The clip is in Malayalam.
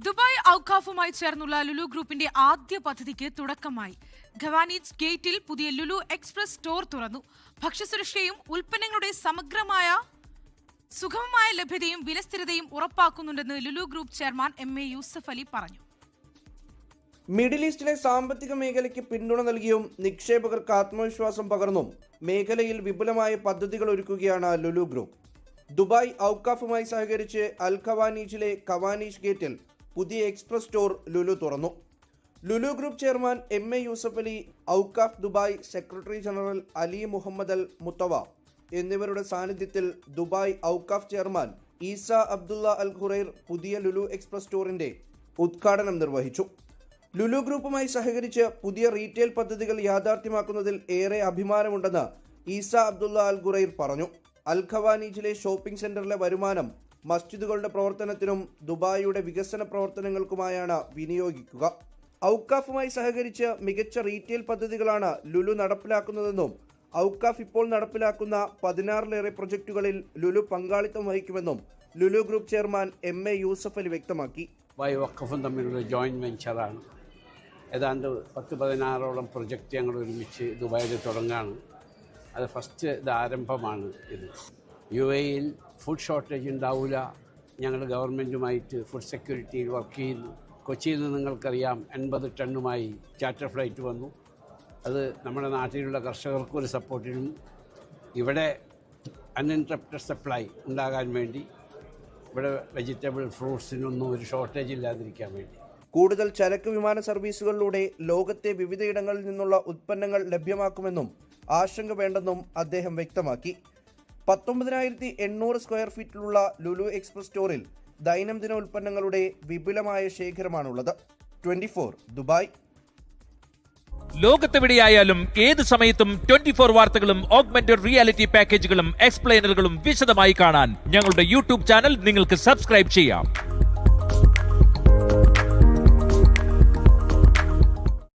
ദുബായ് ഔഖാഫുമായി ചേർന്നുള്ള ലുലു ഗ്രൂപ്പിന്റെ ആദ്യ പദ്ധതിക്ക് തുടക്കമായി. ഖവാനീജ് ഗേറ്റിൽ പുതിയ ലുലു എക്സ്പ്രസ് സ്റ്റോർ തുറന്നു. ഭക്ഷ്യസുരക്ഷയും ഉൽപ്പന്നങ്ങളുടെ സമഗ്രമായ സുഗമമായ ലഭ്യതയും വിലസ്ഥിരതയും ഉറപ്പാക്കുന്നുണ്ടെന്ന് Lulu group chairman MA Yusuf Ali പറഞ്ഞു. മിഡിൽ ഈസ്റ്റിലെ സാമ്പത്തിക മേഖലയ്ക്ക് പിന്തുണ നൽകിയും നിക്ഷേപകർക്ക് ആത്മവിശ്വാസം പകർന്നും മേഖലയിൽ വിപുലമായ പദ്ധതികൾ ഒരുക്കുകയാണ് ലുലു ഗ്രൂപ്പ്. ദുബായ് ഔഖാഫുമായി സഹകരിച്ച് അൽ ഖവാനീജിലെ ഖവാനീജ് ഗേറ്റിൽ പുതിയ എക്സ്പ്രസ് സ്റ്റോർ ലുലു തുറന്നു. Lulu group chairman MA Yusuf Ali, Awqaf Dubai secretary general Ali Mohammed Al Mutawa എന്നിവരുടെ സാന്നിധ്യത്തിൽ Dubai Awqaf chairman Issa Abdulla Al Ghurair പുതിയ ലുലു എക്സ്പ്രസ് സ്റ്റോറിന്റെ ഉദ്ഘാടനം നിർവഹിച്ചു. ലുലു ഗ്രൂപ്പുമായി സഹകരിച്ച് പുതിയ റീറ്റെയിൽ പദ്ധതികൾ യാഥാർത്ഥ്യമാക്കുന്നതിൽ ഏറെ അഭിമാനമുണ്ടെന്ന് ഈസ അബ്ദുള്ള അൽ ഖുറൈർ പറഞ്ഞു. അൽ ഖവാനീജിലെ ഷോപ്പിംഗ് സെന്ററിലെ വരുമാനം മസ്ജിദുകളുടെ പ്രവർത്തനത്തിനും ദുബായിയുടെ വികസന പ്രവർത്തനങ്ങൾക്കുമായാണ് വിനിയോഗിക്കുക. ഔഖാഫുമായി സഹകരിച്ച് മികച്ച റീറ്റെയിൽ പദ്ധതികളാണ് ലുലു നടപ്പിലാക്കുന്നതെന്നും ഔഖാഫ് ഇപ്പോൾ നടപ്പിലാക്കുന്ന 16ലേറെ പ്രൊജക്ടുകളിൽ ലുലു പങ്കാളിത്തം വഹിക്കുമെന്നും Lulu group chairman MA Yusuf Ali വ്യക്തമാക്കി. ഔഖാഫും തമ്മിലുള്ള ജോയിന്റ് വെഞ്ചറാണ്. ഏതാണ്ട് 10-16ഓളം പ്രൊജക്റ്റ് ഞങ്ങൾ ഒരുമിച്ച് ദുബായിൽ തുടങ്ങുകയാണ്. അത് ഫസ്റ്റ് ഇത് ആരംഭമാണ്. ഇത് UAEയിൽ ഫുഡ് ഷോർട്ടേജ് ഉണ്ടാവില്ല. ഞങ്ങൾ ഗവൺമെൻറ്റുമായിട്ട് ഫുഡ് സെക്യൂരിറ്റിയിൽ വർക്ക് ചെയ്യുന്നു. കൊച്ചിയിൽ നിന്ന് നിങ്ങൾക്കറിയാം 80 ടണ്ണുമായി ചാർട്ടർ ഫ്ലൈറ്റ് വന്നു. അത് നമ്മുടെ നാട്ടിലുള്ള കർഷകർക്ക് ഒരു സപ്പോർട്ടിനും ഇവിടെ അൺഇൻറ്ററപ്റ്റഡ് സപ്ലൈ ഉണ്ടാകാൻ വേണ്ടി ഇവിടെ വെജിറ്റബിൾ ഫ്രൂട്ട്സിനൊന്നും ഒരു ഷോർട്ടേജ് ഇല്ലാതിരിക്കാൻ വേണ്ടി കൂടുതൽ ചരക്ക് വിമാന സർവീസുകളിലൂടെ ലോകത്തെ വിവിധയിടങ്ങളിൽ നിന്നുള്ള ഉൽപ്പന്നങ്ങൾ ലഭ്യമാക്കുമെന്നും ആശങ്ക വേണ്ടെന്നും അദ്ദേഹം വ്യക്തമാക്കി. 19,800 സ്ക്വയർ ഫീറ്റിലുള്ള ലുലു എക്സ്പ്രസ് സ്റ്റോറിൽ ദൈനംദിന ഉൽപ്പന്നങ്ങളുടെ വിപുലമായ ശേഖരമാണുള്ളത്. 24 ദുബായ്. ലോകത്തെവിടെയായാലും ഏത് സമയത്തും 24 വാർത്തകളും ഓഗ്മെന്റഡ് റിയാലിറ്റി പാക്കേജുകളും എക്സ്പ്ലെയിനറുകളും വിശദമായി കാണാൻ ഞങ്ങളുടെ YouTube ചാനൽ നിങ്ങൾക്ക് സബ്സ്ക്രൈബ് ചെയ്യാം.